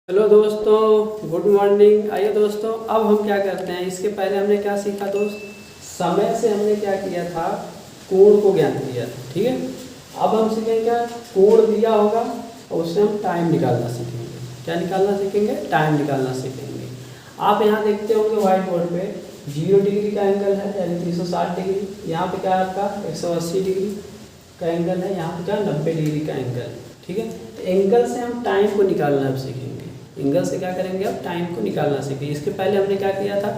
Hello दोस्तों, good morning. आइए दोस्तों, अब हम क्या करते हैं। इसके पहले हमने क्या सीखा दोस्त, समय से हमने क्या किया था, कोण को ज्ञात किया था। ठीक है, अब हम सीखेंगे क्या, कोण दिया होगा और उससे हम टाइम निकालना सीखेंगे। क्या निकालना सीखेंगे, टाइम निकालना सीखेंगे। आप यहाँ देखते होंगे व्हाइट बोर्ड पे 0 डिग्री का एंगल है, यानी 360 डिग्री। यहाँ पे क्या है आपका 180 डिग्री का एंगल है, यहाँ पे क्या 90 डिग्री का एंगल। ठीक है, तो एंगल से हम टाइम को निकालना अब सीखेंगे। एंगल से क्या करेंगे, अब टाइम को निकालना सीखेंगे। इसके पहले हमने क्या किया था,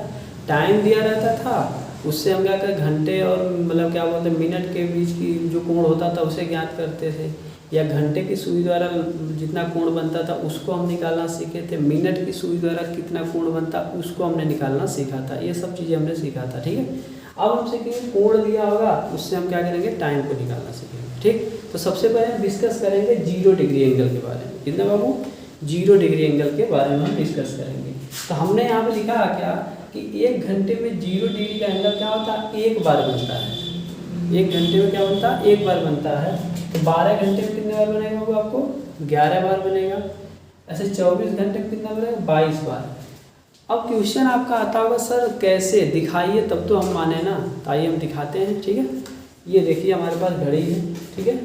टाइम दिया रहता था, उससे हम क्या कर घंटे और मतलब क्या बोलते हैं मिनट के बीच की जो कोण होता था उसे ज्ञात करते थे, या घंटे की सुई द्वारा जितना कोण बनता था उसको हम निकालना सीखे थे। मिनट की सुई द्वारा कितना कोण बनता उसको हमने निकालना सीखा था। ये सब चीज़ें हमने सीखा था। ठीक है, अब हम सीखेंगे कोण दिया होगा उससे हम क्या करेंगे, टाइम को निकालना सीखेंगे। ठीक, तो सबसे पहले हम डिस्कस करेंगे 0 डिग्री एंगल के बारे में। कितना बाबू, 0 डिग्री एंगल के बारे में हम डिस्कस करेंगे। तो हमने यहाँ पे लिखा क्या कि 1 घंटे में 0 डिग्री का एंगल क्या होता है, एक बार बनता है। 1 घंटे में क्या बनता है, एक बार बनता है। तो 12 घंटे में कितने बार बनेगा वो आपको, 11 बार बनेगा। ऐसे 24 घंटे में कितना बनेगा, 22 बार। अब क्वेश्चन आपका आता होगा, सर कैसे दिखाइए तब तो हम माने ना। तो आइए हम दिखाते हैं। ठीक है, ये देखिए हमारे पास घड़ी है। ठीक है,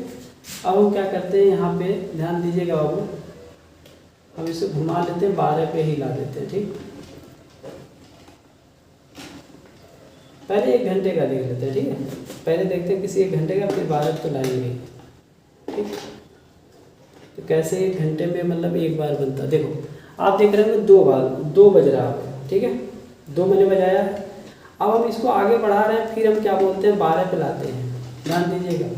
अब हम क्या करते हैं, यहाँ पे ध्यान दीजिएगा बाबू, हम इसे घुमा लेते हैं, 12 पे ही ला देते हैं। ठीक, पहले 1 घंटे का देख लेते हैं। ठीक है, पहले देखते हैं किसी 1 घंटे का, फिर 12 तो लाएंगे। ठीक, तो कैसे 1 घंटे में मतलब एक बार बनता है। देखो आप देख रहे हैं 2 बार, 2 बज रहा है। ठीक है, 2 मैंने बजाया है। अब हम इसको आगे बढ़ा रहे हैं, फिर हम क्या बोलते हैं 12 पे लाते हैं। ध्यान दीजिएगा,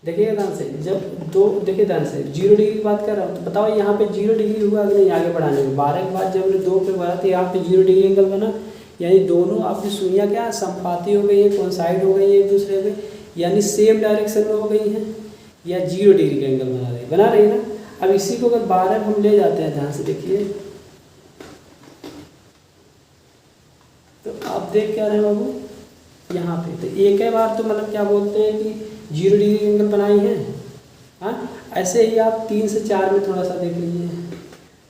देखिएगा ध्यान से। जब 2 देखिए ध्यान से, 0 डिग्री की बात कर रहा हूँ, तो बताओ यहाँ पे 0 डिग्री हुआ कि नहीं आगे बढ़ाने में। 12 के बाद जब हमने 2 पे बढ़ा तो यहाँ पे 0 डिग्री एंगल बना, यानी दोनों आपकी सुइयाँ क्या संपाती हो गई है, कोइंसाइड हो गई है एक दूसरे पे, यानी सेम डायरेक्शन में हो गई है, या 0 डिग्री का एंगल बना रही है ना। अब इसी को अगर 12 हम ले जाते हैं, ध्यान से देखिए, तो आप देख क्या रहे हैं बाबू यहाँ पे, तो एक ही बार तो मतलब क्या बोलते हैं कि 0 डिग्री एंगल बनाई है। हाँ, ऐसे ही आप 3 से 4 में थोड़ा सा देख लीजिए।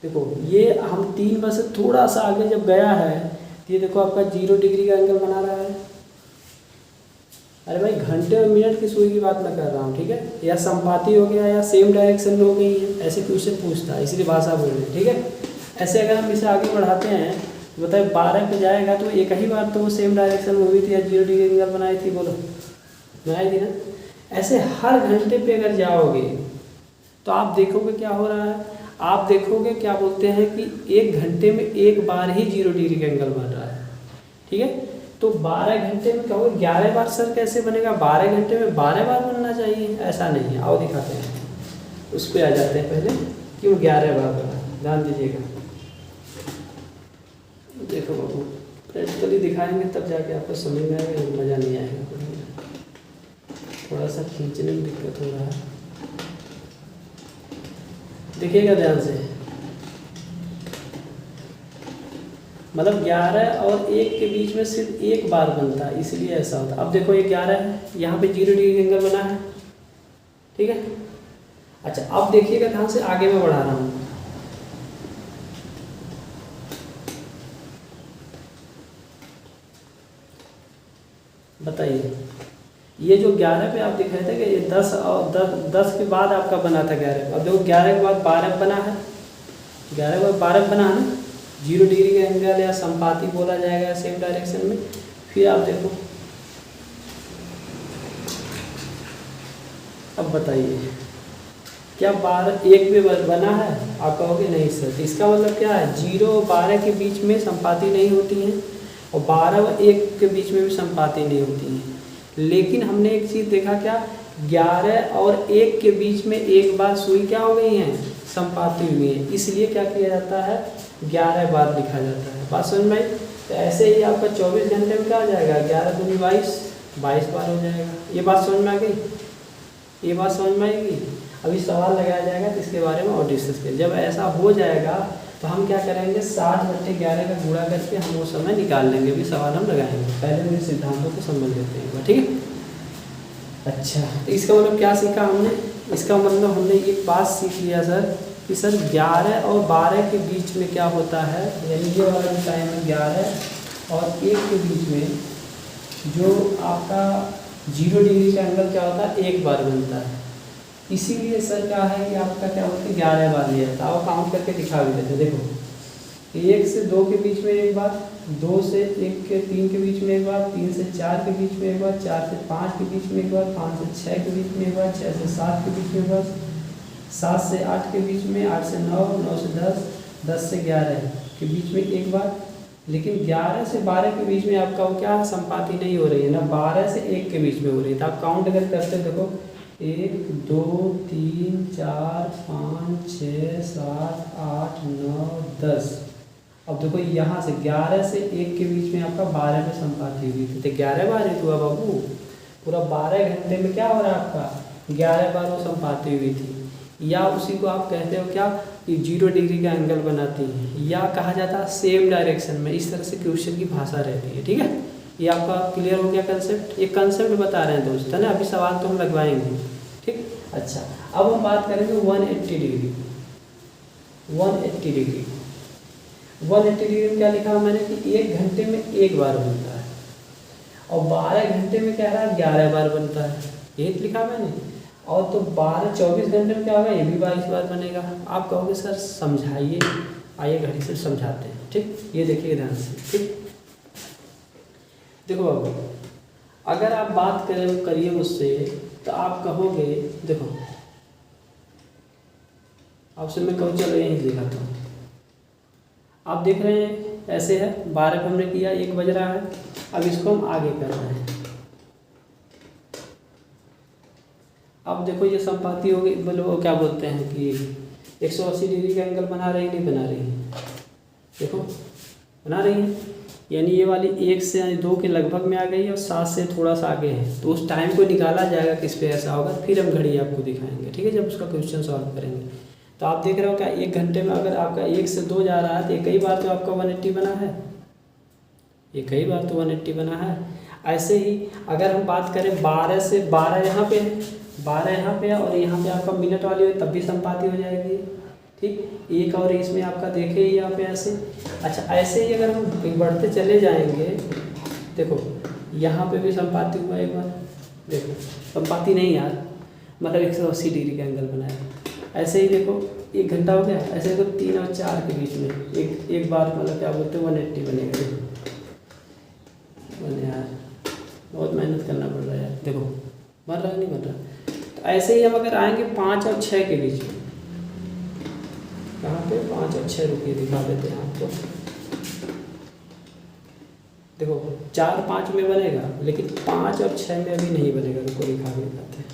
देखो ये हम 3 में से थोड़ा सा आगे जब गया है, ये देखो आपका 0 डिग्री का एंगल बना रहा है। अरे भाई घंटे और मिनट की सुई की बात मैं कर रहा हूँ। ठीक है, या संपाती हो गया या सेम डायरेक्शन में हो गई है, ऐसे क्वेश्चन पूछता है, इसलिए भाषा बोल रहे हैं। ठीक है, ऐसे अगर हम इसे आगे बढ़ाते हैं तो बताए 12 पे जाएगा तो एक ही बार तो वो सेम डायरेक्शन में हुई थी या 0 डिग्री एंगल बनाई थी, बोलो बनाई थी ना। ऐसे हर घंटे पे अगर जाओगे तो आप देखोगे क्या हो रहा है, आप देखोगे क्या बोलते हैं कि 1 घंटे में एक बार ही 0 डिग्री का एंगल बन रहा है। ठीक है, तो 12 घंटे में कहोगे 11 बार सर कैसे बनेगा, 12 घंटे में 12 बार बनना चाहिए, ऐसा नहीं है। आओ दिखाते हैं, उस पर आ जाते हैं पहले, क्यों 11 बार बना। ध्यान दीजिएगा, देखो बाबू प्रैक्टिकली दिखाएंगे तब जाके आपको समझ में आएगा, मज़ा नहीं आएगा। थोड़ा सा खींचने में दिक्कत हो रहा है, देखिएगा ध्यान से। मतलब 11 और 1 के बीच में सिर्फ एक बार बनता है, इसलिए ऐसा होता है। अब देखो ये 11 है, यहाँ पे 0 डिग्री एंगल बना है। ठीक है, अच्छा अब देखिएगा ध्यान से, आगे मैं बढ़ा रहा हूँ। बताइए, ये जो 11 पे आप दिख रहे थे कि ये 10 और 10 के बाद आपका बना था 11। अब देखो 11 के बाद 12 बना है, 11 के बाद 12 बना है ना, 0 डिग्री का एंगल या संपाती बोला जाएगा सेम डायरेक्शन में। फिर आप देखो, अब बताइए क्या 12 1 पे बना है, आप कहोगे नहीं सर। इसका मतलब क्या है, 0 और 12 के बीच में संपाती नहीं होती है, और 12 और 1 के बीच में भी संपाती नहीं होती है। लेकिन हमने एक चीज़ देखा क्या, 11 और 1 के बीच में एक बार सुई क्या हो गई है, संपाती हुई है, इसलिए क्या किया जाता है 11 बार लिखा जाता है। बात समझ में आई। तो ऐसे ही आपका 24 घंटे में क्या आ जाएगा, 11 दूनी 22 बार हो जाएगा। ये बात समझ में आ गई, ये बात समझ में आएगी। अभी सवाल लगाया जाएगा तो इसके बारे में और डिस्कस करें। जब ऐसा हो जाएगा तो हम क्या करेंगे, 60/11 का गुणा करके हम वो समय निकाल लेंगे। भी सवाल हम लगाएंगे, पहले मेरे सिद्धांतों को समझ लेते हैं। ठीक है, अच्छा तो इसका मतलब क्या सीखा हमने, इसका मतलब हमने एक बात सीख लिया सर कि सर 11 और 12 के बीच में क्या होता है, यानी ये वाला जो टाइम है 11 और 1 के बीच में जो आपका 0 डिग्री का एंगल क्या होता है, एक बार बनता है। इसीलिए सर क्या है कि आपका क्या होता है 11 बार लिया जाता है। आप काउंट करके दिखा भी देते, देखो 1 से 2 के बीच में एक बार, 2 से 1 के 3 के बीच में एक बार, 3 से 4 के बीच में एक बार, 4 से 5 के बीच में एक बार, 5 से 6 के बीच में एक बार, 6 से 7 के बीच में एक बार, 7 से 8 के बीच में, 8 से 9, 9 से 10, 10 से 11 के बीच में एक बार। लेकिन 11 से 12 के बीच में आपका वो क्या संपाति नहीं हो रही है ना, 12 से 1 के बीच में हो रही है। तो आप काउंट अगर करते हो देखो 1 2 3 4 5 6 7 8 9 10। अब देखो यहाँ से 11 से 1 के बीच में आपका 12 में संपाति हुई थी, तो 11 बार ही हुआ बाबू। पूरा 12 घंटे में क्या हो रहा है आपका 11 बार वो संपाति हुई थी। या उसी को आप कहते हो क्या कि 0 डिग्री का एंगल बनाती है, या कहा जाता है सेम डायरेक्शन में। इस तरह से क्वेश्चन की भाषा रहती है, ठीक है। ये आपका क्लियर हो गया कंसेप्ट, ये कंसेप्ट बता रहे हैं दोस्त, है ना। अभी सवाल तो हम लगवाएंगे, ठीक। अच्छा, अब हम बात करेंगे 180 डिग्री। 180 डिग्री 180 डिग्री में क्या लिखा मैंने कि 1 घंटे में एक बार बनता है, और 12 घंटे में क्या रहा 11 बार बनता है, ये लिखा मैंने। और तो 24 घंटे में क्या होगा, ये भी 22 बार बनेगा। आप कहोगे सर समझाइए, आइए घड़ी से समझाते हैं, ठीक। ये देखिए ध्यान से, ठीक। देखो बाबू, अगर आप बात करिए मुझसे तो आप कहोगे, देखो आपसे मैं कहूँ चलो यहीं दिखाता हूँ। आप देख रहे हैं ऐसे है, 12 पे हमने किया, 1 बज रहा है। अब इसको हम आगे कर रहे हैं। अब देखो ये संपाति हो गई, बोलो वो क्या बोलते हैं कि 180 डिग्री का एंगल बना रही नहीं बना रही है, देखो बना रही है। यानी ये वाली 1 से 2 के लगभग में आ गई है और 7 से थोड़ा सा आगे है। तो उस टाइम को निकाला जाएगा किस पे ऐसा होगा, फिर हम घड़ी आपको दिखाएंगे, ठीक है, जब उसका क्वेश्चन सॉल्व करेंगे। तो आप देख रहे हो क्या 1 घंटे में अगर आपका 1 से 2 जा रहा है तो कई बार तो आपका 180 बना है, ये कई बार तो 180 बना है। ऐसे ही अगर हम बात करें 12 से 12 यहाँ पे है, 12 यहाँ पे है और यहाँ पे आपका मिनट वाली हो तब भी संपाति हो जाएगी, ठीक। एक और इसमें आपका देखे यहाँ पे ऐसे। अच्छा, ऐसे ही अगर हम बढ़ते चले जाएंगे, देखो यहाँ पे भी संपाति हुआ एक बार, देखो संपाति नहीं यार, मतलब 180 डिग्री का एंगल बनाया। ऐसे ही देखो 1 घंटा हो गया, ऐसे देखो 3 और 4 के बीच में एक बार मतलब क्या बोलते हैं 180 बनेगा। बने यार, बहुत मेहनत करना पड़ रहा है यार, देखो बन रहा नहीं बन रहा। तो ऐसे ही हम अगर आएंगे 5 और 6 के बीच में, कहाँ पे 5 और 6 रुपये दिखा देते हैं आपको। देखो 4 5 में बनेगा, लेकिन 5 और 6 में अभी नहीं बनेगा, रुको दिखा के दिखाते हैं।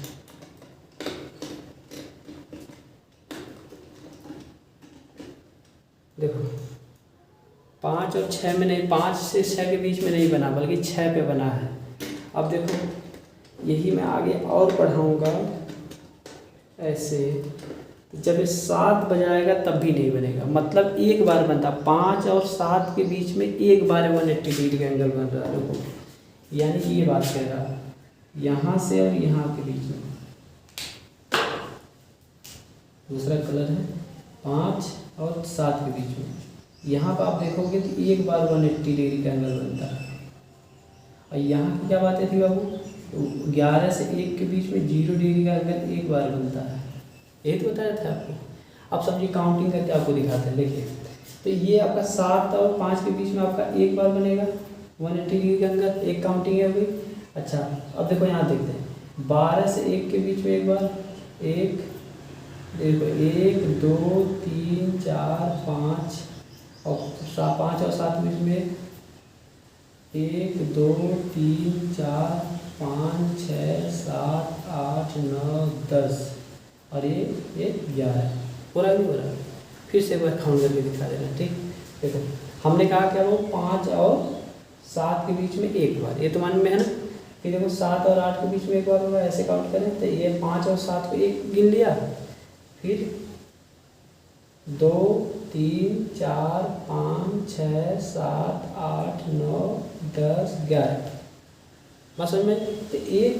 देखो 5 और 6 में नहीं, 5 से 6 के बीच में नहीं बना, बल्कि 6 पे बना है। अब देखो यही मैं आगे और पढ़ाऊँगा ऐसे, जब ये 7 बजाएगा तब भी नहीं बनेगा, मतलब एक बार बनता। 5 और 7 के बीच में एक बार 180 डिग्री का एंगल बन रहा है, देखो यानी ये बात कह रहा है यहाँ से और यहाँ के बीच में। दूसरा कलर है 5 और 7 के बीच में, यहाँ पर आप देखोगे तो एक बार 180 डिग्री का एंगल बनता है। और यहाँ की क्या बातें थी बाबू, 11 से 1 के बीच में 0 डिग्री का एंगल एक बार बनता है, यही तो बताया था आपको। अब समझिए काउंटिंग करके आपको दिखाते हैं, देखिए। तो ये आपका 7 और 5 के बीच में आपका एक बार बनेगा 180 डिग्री का एंगल, एक काउंटिंग है अभी। अच्छा, अब देखो यहाँ देखते हैं 12 से 1 के बीच में एक बार, एक देखो 1 2 3 4 5 और 5 और 7 के बीच में 1 2 3 4 5 6 7 8 9 10 और ये 11। हो रहा नहीं हो रहा, फिर से एक बार काउंट करके दिखा दे रहे हैं, ठीक। देखो हमने कहा क्या वो 5 और 7 के बीच में एक बार, ये तो मान में है ना। फिर देखो 7 और 8 के बीच में एक बार होगा, ऐसे काउंट करें तो ये 5 और 7 को एक गिन लिया, फिर 2 3 4 5 6 7 8 9 10 11 बस समझ में। तो एक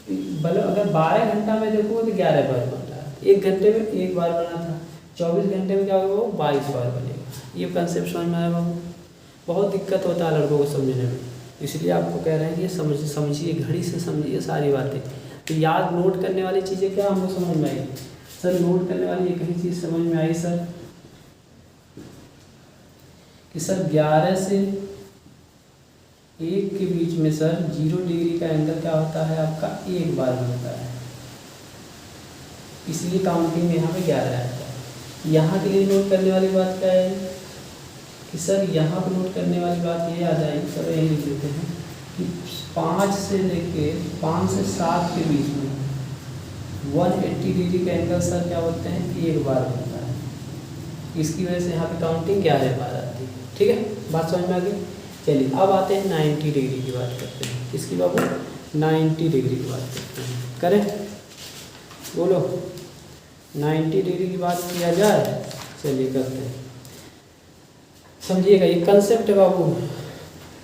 मतलब अगर 12 घंटा में देखो तो 11 बार बन रहा है। 1 घंटे में 1 बार बना था, 24 घंटे में क्या होगा वो 22 बार बनेगा। ये कंसेप्ट समझ में आया बाबू? बहुत दिक्कत होता है लड़कों को समझने में, इसलिए आपको कह रहे हैं कि ये समझिए, घड़ी से समझिए सारी बातें। तो याद नोट करने वाली चीज़ें क्या हमको समझ में आई सर? नोट करने वाली एक ही चीज़ समझ में आई सर कि सर 11 से 1 के बीच में सर 0 डिग्री का एंगल क्या होता है आपका 1 बार बनता है, इसलिए काउंटिंग में यहाँ पे 11 आता है। यहाँ के लिए नोट करने वाली बात क्या है कि सर यहाँ पर नोट करने वाली बात ये आ जाएगी, सर यही लिख देते हैं कि 5 से लेके 5 से 7 के बीच में 180 डिग्री का एंगल सर क्या बोलते हैं 1 बार बनता है, इसकी वजह से यहाँ पे काउंटिंग 11 बार आती है। ठीक है, बात समझ में आ गई? चलिए अब आते हैं 90 डिग्री की बात करते हैं। किसकी बाबू? 90 डिग्री की बात करते हैं। करें, बोलो 90 डिग्री की बात किया जाए, चलिए करते हैं। समझिएगा ये कंसेप्ट है बाबू,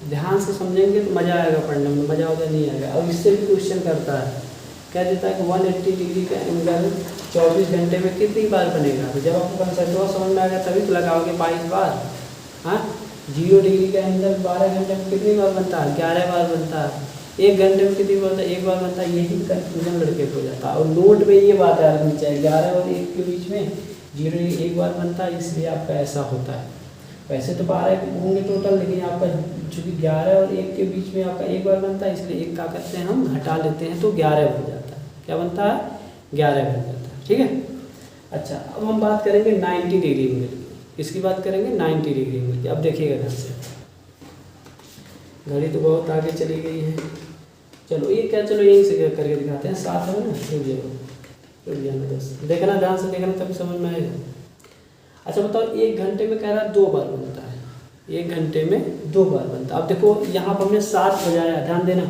ध्यान से समझेंगे तो मज़ा आएगा पढ़ने में, मज़ा होगा नहीं आएगा। अब इससे भी क्वेश्चन करता है, कह देता है कि 180 डिग्री का एंगल 24 घंटे में कितनी बार बनेगा? तो जब आपको कंसेप्ट समझ में आएगा तभी तो लगाओगे 22 बार। हाँ, 0 डिग्री का एंगल 12 घंटे में कितनी बार बनता है? 11 बार बनता है। 1 घंटे में कितनी बार बनता है? 1 बार बनता है। यही कन्फ्यूजन लड़के को हो जाता है। और नोट में ये बात याद रखनी चाहिए, 11 और 1 के बीच में 0 1 बार बनता है, इसलिए आपका ऐसा होता है। वैसे तो 12 होंगे टोटल, लेकिन आपका चूँकि 11 और 1 के बीच में आपका 1 बार बनता है, इसलिए 1 क्या करते हैं हम घटा लेते हैं तो 11 बन जाता है। क्या बनता है? 11 बन जाता है। ठीक है, अच्छा अब हम बात करेंगे 90 डिग्री एंगल की। इसकी बात करेंगे 90 डिग्री एंगल की। अब देखिएगा ध्यान से, घड़ी तो बहुत आगे चली गई है। चलो ये क्या, चलो यहीं से करके दिखाते हैं, साथ में ना रुक जाना दोस्त, देखना ध्यान से देखना तभी समझ में आएगा। अच्छा बताओ, 1 घंटे में कह रहा है 2 बार बनता है, 1 घंटे में 2 बार बनता है। अब देखो यहाँ पर हमने 7 बजाया, ध्यान देना,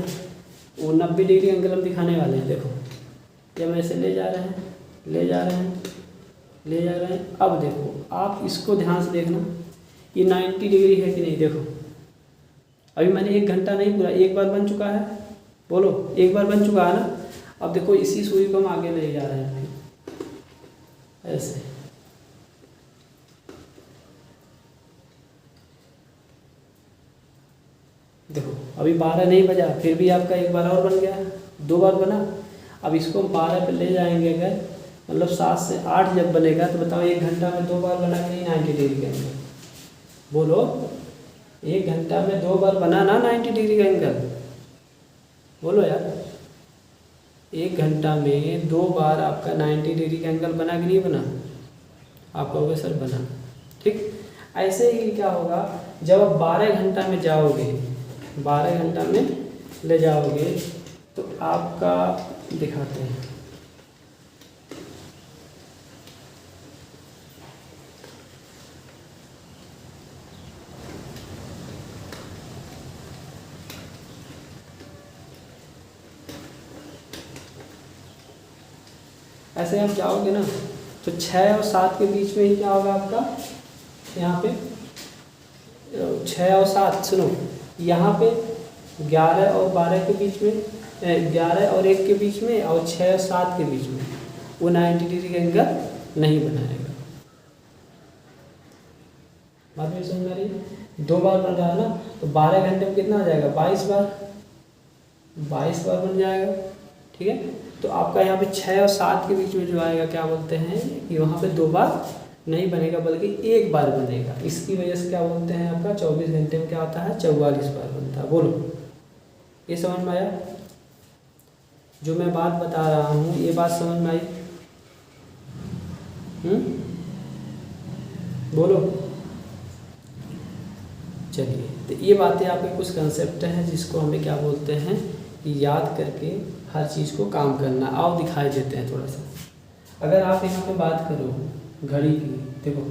वो 90 डिग्री एंगल हम दिखाने वाले हैं। देखो जब हम ऐसे ले जा रहे हैं, ले जा रहे हैं, ले जा रहे हैं। अब देखो आप इसको ध्यान से देखना, ये 90 डिग्री है कि नहीं? देखो अभी मैंने 1 घंटा नहीं पूरा, 1 बार बन चुका है। बोलो 1 बार बन चुका है ना? अब देखो इसी सुई को हम आगे ले जा रहे हैं ऐसे। देखो अभी 12 नहीं बजा, फिर भी आपका 1 बार और बन गया, 2 बार बना। अब इसको 12 पे ले जाएंगे अगर, मतलब 7 से 8 जब बनेगा तो बताओ 1 घंटा में 2 बार बना कि नहीं 90 डिग्री का एंगल? बोलो 1 घंटा में 2 बार बना ना 90 डिग्री का एंगल? बोलो यार, 1 घंटा में 2 बार आपका 90 डिग्री का एंगल बना कि नहीं बना? आप कहोगे सर बना। ठीक, ऐसे ही क्या होगा जब आप 12 घंटा में जाओगे, 12 घंटा में ले जाओगे तो आपका दिखाते हैं। ऐसे आप जाओगे ना तो 6 और 7 के बीच में ही क्या होगा आपका, यहाँ पे 6 और 7, सुनो यहाँ पे 11 और 12 के बीच में, 11 और 1 के बीच में, और 6 और 7 के बीच में वो 90 डिग्री का एंगल नहीं बनाएगा। बात में समझ आ रही है? 2 बार बन रहा है ना, तो 12 घंटे में कितना आ जाएगा? 22 बार, 22 बार बन जाएगा। ठीक है, तो आपका यहाँ पे 6 और 7 के बीच में जो आएगा क्या बोलते हैं कि वहाँ पे 2 बार नहीं बनेगा बल्कि 1 बार बनेगा। इसकी वजह से क्या बोलते हैं आपका 24 घंटे में क्या होता है 44 बार बनता है। बोलो ये समझ में आया? जो मैं बात बता रहा हूँ ये बात समझ में आई? बोलो। चलिए, तो ये बातें आपके कुछ कंसेप्ट हैं जिसको हमें क्या बोलते हैं कि याद करके हर चीज़ को काम करना। आओ दिखाई देते हैं थोड़ा सा। अगर आप यहाँ पे बात करो घड़ी की, देखो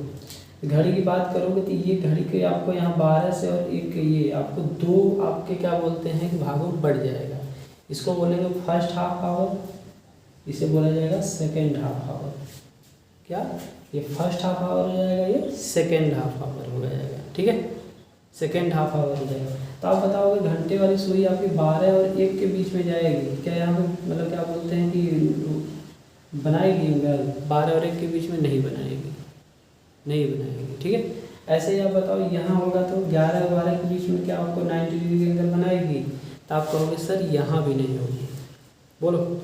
घड़ी की बात करोगे तो ये घड़ी के आपको यहाँ 12 से और 1 ये आपको 2 आपके क्या बोलते हैं कि भागों में बढ़ जाएगा। इसको बोलेंगे फर्स्ट हाफ आवर, इसे बोला जाएगा सेकेंड हाफ आवर। क्या ये फर्स्ट हाफ आवर हो जाएगा, ये सेकेंड हाफ आवर हो जाएगा। ठीक है, सेकेंड हाफ आवर हो जाएगा। तो आप बताओगे घंटे वाली सुई आपकी 12 और 1 के बीच में जाएगी क्या? यहाँ पे मतलब क्या बोलते हैं कि बनाएगी एंगल 12 और 1 के बीच में नहीं बनाएगी, नहीं बनाएगी। ठीक है, ऐसे ही आप बताओ यहाँ होगा तो 11 और 12 के बीच में क्या आपको 90 डिग्री की एंगल बनाएगी, तो आप कहोगे सर यहाँ भी नहीं होगी, बोलो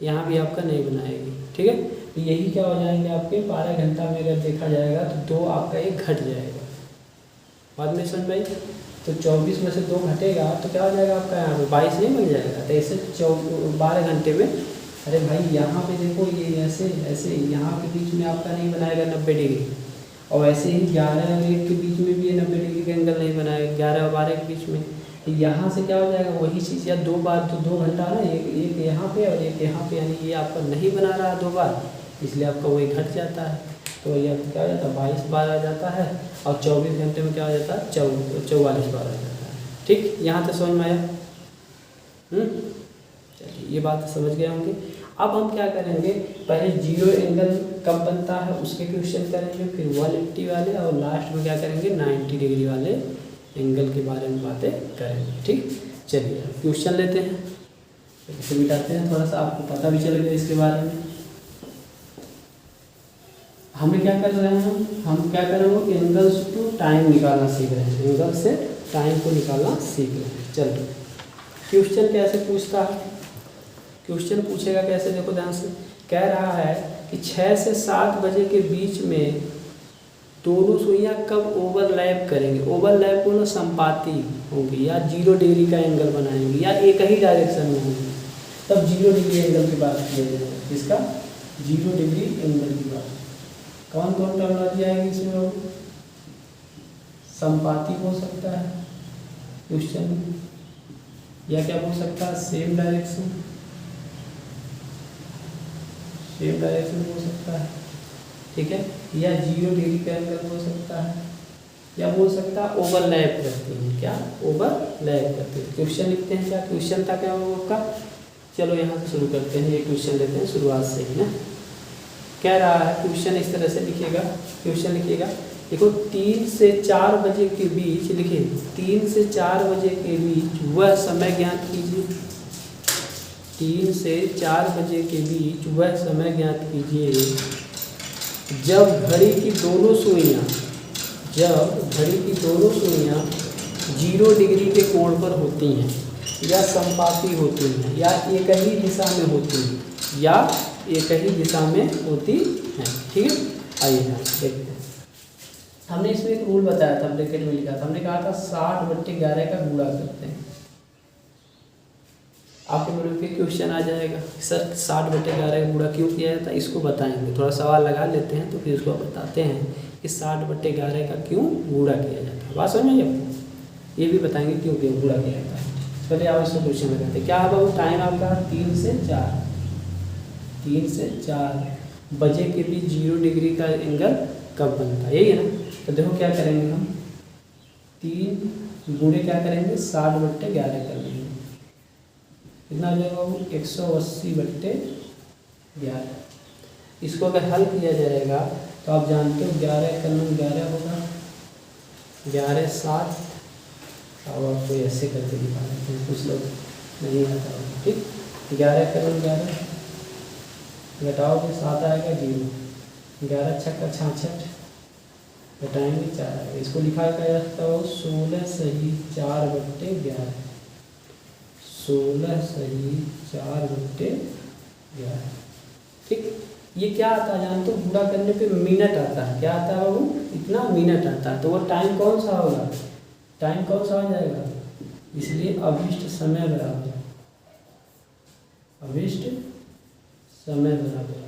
यहाँ भी आपका नहीं बनाएगी। ठीक है, तो यही क्या हो जाएंगे आपके 12 घंटा में अगर देखा जाएगा तो 2 आपका एक घट जाएगा। बात में समझ भाई, तो 24 में से 2 घटेगा तो क्या हो जाएगा आपका यहाँ पे 22 नहीं बन जाएगा। तो ऐसे 12 घंटे में, अरे भाई यहाँ पे देखो ये ऐसे ऐसे यहाँ के बीच में आपका नहीं बनाएगा 90 डिग्री, और वैसे ही 11 और 1 के बीच में भी ये 90 डिग्री का एंगल नहीं बनाएगा 11 और 12 के बीच में। तो यहाँ से क्या हो जाएगा वही चीज़, या 2 बार तो 2 घंटा ना, एक यहाँ पे और एक यहाँ पे, यानी ये आपका नहीं बना रहा 2 बार, इसलिए आपका वही घट जाता है। तो ये क्या हो जाता है 22 बार आ जाता है, और 24 घंटे में क्या हो जाता है 44 बार आ जाता है। ठीक, यहाँ तक समझ में आया? चलिए ये बात समझ गए होंगे। अब हम क्या करेंगे, पहले जीरो एंगल कब बनता है उसके क्वेश्चन करेंगे, फिर 180 वाले, और लास्ट में क्या करेंगे 90 डिग्री वाले एंगल के बारे में बातें करेंगे। ठीक, चलिए क्वेश्चन लेते हैं, इसे मिटाते हैं, थोड़ा सा आपको पता भी चल गया इसके बारे में। हमें क्या कर रहे हैं, हम क्या कर रहे हो, एंगल्स टू टाइम निकालना सीख रहे हैं, एंगल से टाइम को निकालना सीख रहे हैं। चलो क्वेश्चन कैसे पूछता है, क्वेश्चन पूछेगा कैसे, देखो ध्यान से, कह रहा है कि 6 से 7 बजे के बीच में दोनों सुइयां कब ओवरलैप करेंगे, ओवरलैप होना संपाती होंगी, या 0 डिग्री का एंगल बनाएंगी, या एक ही डायरेक्शन में होंगी, तब 0 डिग्री एंगल की बात की जाएगी। इसका 0 डिग्री एंगल की बात कौन कौन टर्मिनोलॉजी आएगी इसमें, संपाती हो सकता है क्वेश्चन, या क्या बोल सकता है सेम डायरेक्शन, सेम डायरेक्शन हो सकता है। ठीक है, या 0 डिग्री का एंगल हो सकता है, या बोल सकता है ओवरलैप करती हैं, क्या ओवरलैप करती है। क्वेश्चन लिखते हैं, क्या क्वेश्चन था क्या होगा आपका, चलो यहाँ से शुरू करते हैं, ये क्वेश्चन लेते हैं शुरुआत से ही ना। कह रहा है क्वेश्चन इस तरह से लिखिएगा, क्वेश्चन लिखिएगा, देखो 3 से 4 बजे के बीच, लिखिए 3 से 4 बजे के बीच वह समय ज्ञात कीजिए, 3 से 4 बजे के बीच वह समय ज्ञात कीजिए जब घड़ी की दोनों सुइयां, जब घड़ी की दोनों सुइयां 0 डिग्री के कोण पर होती हैं, या संपाती होती हैं, या एक ही दिशा में होती हैं, या एक ही दिशा में होती हैं। ठीक है, आइए देखते हैं। हमने इसमें एक रूल बताया था, ब्रैकेट में लिखा था, हमने कहा था 60/11 का गुणा करते हैं। आपके मन में फिर क्वेश्चन आ जाएगा सर 60/11 का गुणा क्यों किया जाता है, इसको बताएंगे, थोड़ा सवाल लगा लेते हैं तो फिर उसको बताते हैं कि 60/11 का क्यों गुणा किया जाता है। बात समझ में आपको, ये भी बताएंगे क्यों क्यों गुणा किया जाता है। पहले आप इसको क्वेश्चन लगाते हैं, क्या है बाबू टाइम आपका 3 से 4, 3 से 4 बजे के बीच 0 डिग्री का एंगल कब बनता है, यही है ना। तो देखो क्या करेंगे हम, 3 गुणे क्या करेंगे 60/11 कर लेंगे, कितना हो जाएगा वो 180/11। इसको अगर हल किया जाएगा तो आप जानते हो 11 का 11 होगा, 11 7, अब आपको ऐसे करके दिखा देते हैं, कुछ लोग नहीं आता होगा। ठीक, 11 का 11 घटाओगे 7 आएगा 0, 11 छक्का 66, घटाएंगे 4 आएगा। इसको लिखा जा सकता हो 16 सही 4/11, 16 सही 4/11। ठीक, ये क्या आता है जानते हो, गुणा करने पे मिनट आता है, क्या आता है बाबू, इतना मिनट आता है। तो वो टाइम कौन सा होगा, टाइम कौन सा हो जाएगा, इसलिए अभिष्ट समय बराबर, अभिष्ट समय बराबर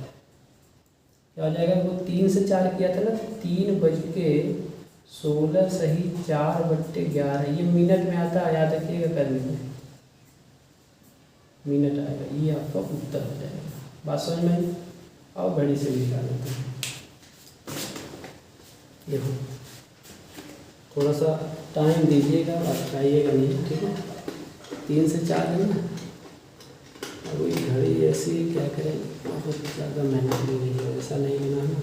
क्या हो जाएगा, वो 3 से 4 किया था ना, 3:16 सही 4/11, ये मिनट में आता है, याद रखिएगा करने में मिनट आएगा, ये आपका उत्तर हो जाएगा। बात समझ में आई, और घड़ी से भी निकाल लेते हैं। देखो थोड़ा सा टाइम दीजिएगा, अटकाइएगा नहीं, ठीक है। 3 से 4 है ना, अब वही घड़ी ऐसी क्या करें, बहुत ज़्यादा मेहनत भी नहीं है, ऐसा नहीं लेना है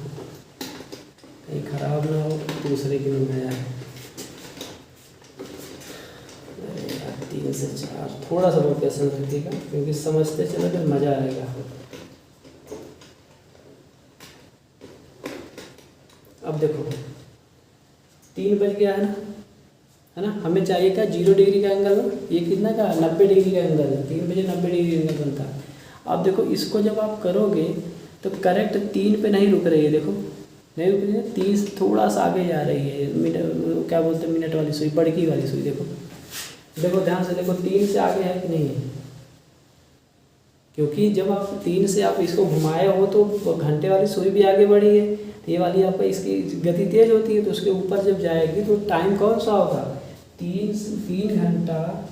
कहीं ख़राब ना हो, दूसरे की मंगाया है। 3 से 4 थोड़ा सा वोकेशन रखिएगा, क्योंकि समझते चलो तो मज़ा आएगा। अब देखो 3 बज गया है ना, हमें चाहिए क्या 0 डिग्री का एंगल हो, ये कितना का 90 डिग्री का एंगल है, 3 बजे 90 डिग्री एंगल बनता है। अब देखो इसको जब आप करोगे तो करेक्ट 3 पे नहीं रुक रही है, देखो नहीं रुक रही है, 30 थोड़ा सा आगे जा रही है, मिनट क्या बोलते हैं मिनट वाली सुई, बड़की वाली सुई, देखो ध्यान से देखो 3 से आगे है कि नहीं है, क्योंकि जब आप 3 से आप इसको घुमाए हो तो घंटे वाली सुई भी आगे बढ़ी है, तो ये वाली आपका इसकी गति तेज होती है, तो उसके ऊपर जब जाएगी तो टाइम कौन सा होगा, 3 घंटा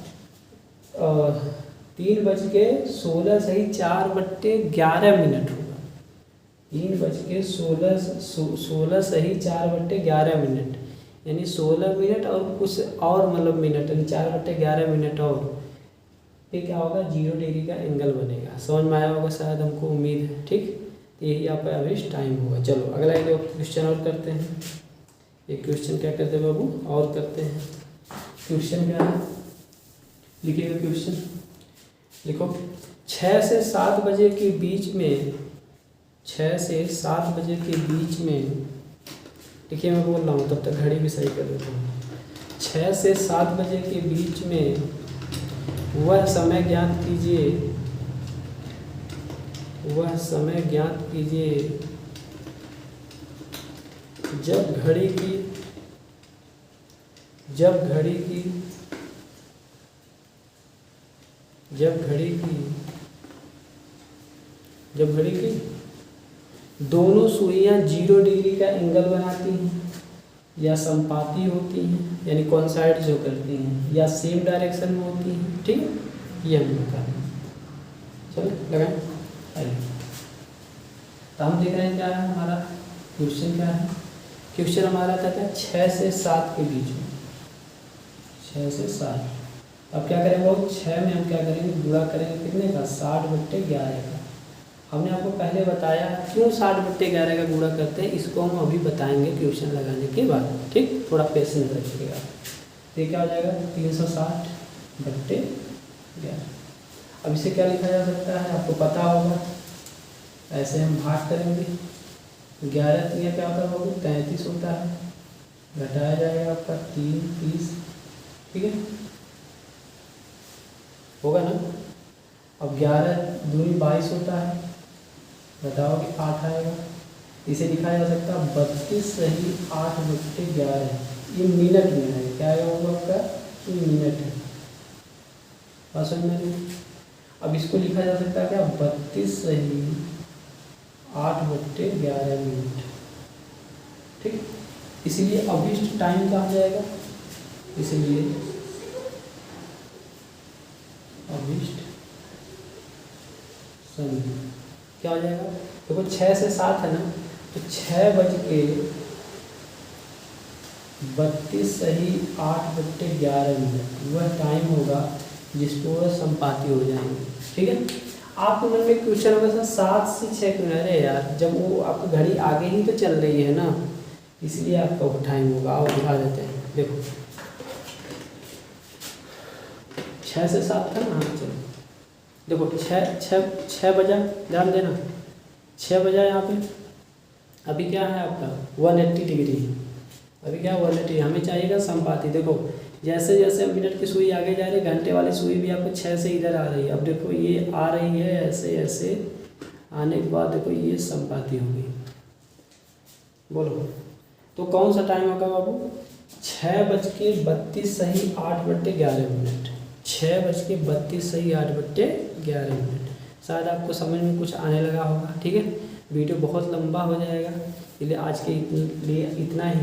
3:16 सही 4/11 होगा, 3:16 सही 4/11, यानी 16 मिनट और कुछ और मतलब मिनट, यानी 4/11 मिनट और फिर क्या होगा 0 डिग्री का एंगल बनेगा। समझ में आया होगा शायद, हमको उम्मीद है। ठीक, यही आपका एवरेज टाइम होगा। चलो अगला एक क्वेश्चन और करते हैं। एक क्वेश्चन क्या करते हैं बाबू, और करते हैं। क्वेश्चन क्या है, लिखिएगा क्वेश्चन, लिखो 6 से 7 बजे के बीच में, 6 से 7 बजे के बीच में, देखिए मैं बोल रहा हूँ तब तक घड़ी भी सही कर देता हूँ। 6 से 7 बजे के बीच में वह समय ज्ञात कीजिए, वह समय ज्ञात कीजिए जब घड़ी की 2 सुइयां 0 डिग्री का एंगल बनाती हैं या संपाती होती हैं, यानी कोइंसाइड जो करती हैं, या सेम डायरेक्शन में होती हैं। ठीक है, ये हम लोग का, चलो लगाएं। आइए, तो हम देख रहे हैं क्या है हमारा क्वेश्चन, क्या है क्वेश्चन हमारा था क्या, 6 से 7 के बीच में, 6 से 7। अब क्या करेंगे वो 6 में हम क्या करेंगे, गुणा करेंगे कितने का, 60/11 का। हमने आपको पहले बताया क्यों 60/11 का गुणा करते हैं, इसको हम अभी बताएंगे क्वेश्चन लगाने के बाद। ठीक, थोड़ा पेशेंस रखिएगा। तो ये क्या हो जाएगा 360/11। अब इसे क्या लिखा जा सकता है, आपको पता होगा, ऐसे हम भाग करेंगे, 11 3 क्या होता है, 33 होता है, घटाया जाएगा आपका 3 30। ठीक है, होगा ना। अब 11 दूनी 22 होता है, बताओ कि 8 आएगा। इसे लिखा जा सकता है 32 सही 8/11, ये मिनट में है, क्या आएगा वो आपका, ये मिनट है, बात समझ में। अब इसको लिखा जा सकता है क्या, 32 सही 8/11 मिनट। ठीक, इसीलिए अभिष्ट टाइम कहा जाएगा, इसलिए अभिष्ट समय क्या हो जाएगा, देखो 6 से 7 है ना, तो 6:32 सही 8/11 मिनट वह टाइम होगा जिसको वह संपाती हो जाएंगे। ठीक है, आपको मन में क्वेश्चन होगा सर 7 से 6 क्यों, अरे यार जब वो आपकी घड़ी आगे ही तो चल रही है ना, इसलिए आपका वो टाइम होगा। और दिखा देते हैं, देखो 6 से 7 था ना, हाँ चलो देखो 6 बजा, ध्यान देना 6 बजा यहाँ पे। अभी क्या है आपका 180 डिग्री, अभी क्या 180, हमें चाहिएगा संपाती। देखो जैसे जैसे मिनट की सुई आगे जा रही है, घंटे वाली सुई भी आपको 6 से इधर आ रही है। अब देखो ये आ रही है ऐसे ऐसे आने के बाद देखो ये संपाती होगी, बोलो तो कौन सा टाइम होगा बाबू, 6:32 सही 8/11 मिनट, 6:32 सही 8/11 मिनट। शायद आपको समझ में कुछ आने लगा होगा। ठीक है, वीडियो बहुत लंबा हो जाएगा, इसलिए आज के लिए इतना ही।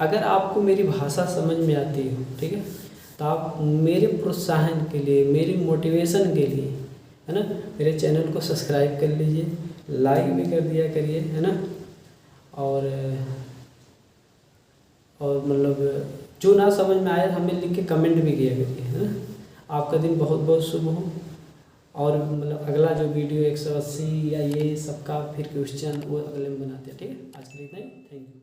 अगर आपको मेरी भाषा समझ में आती हो, ठीक है, तो आप मेरे प्रोत्साहन के लिए, मेरी मोटिवेशन के लिए, है ना, मेरे चैनल को सब्सक्राइब कर लीजिए, लाइक भी कर दिया करिए, है ना, और मतलब जो ना समझ में आए हमें लिख के कमेंट भी किया करिए, है ना। आपका दिन बहुत बहुत शुभ हो। और मतलब अगला जो वीडियो 180 या ये सबका फिर क्वेश्चन वो अगले में बनाते हैं। ठीक है, आज के लिए इतना ही, थैंक यू।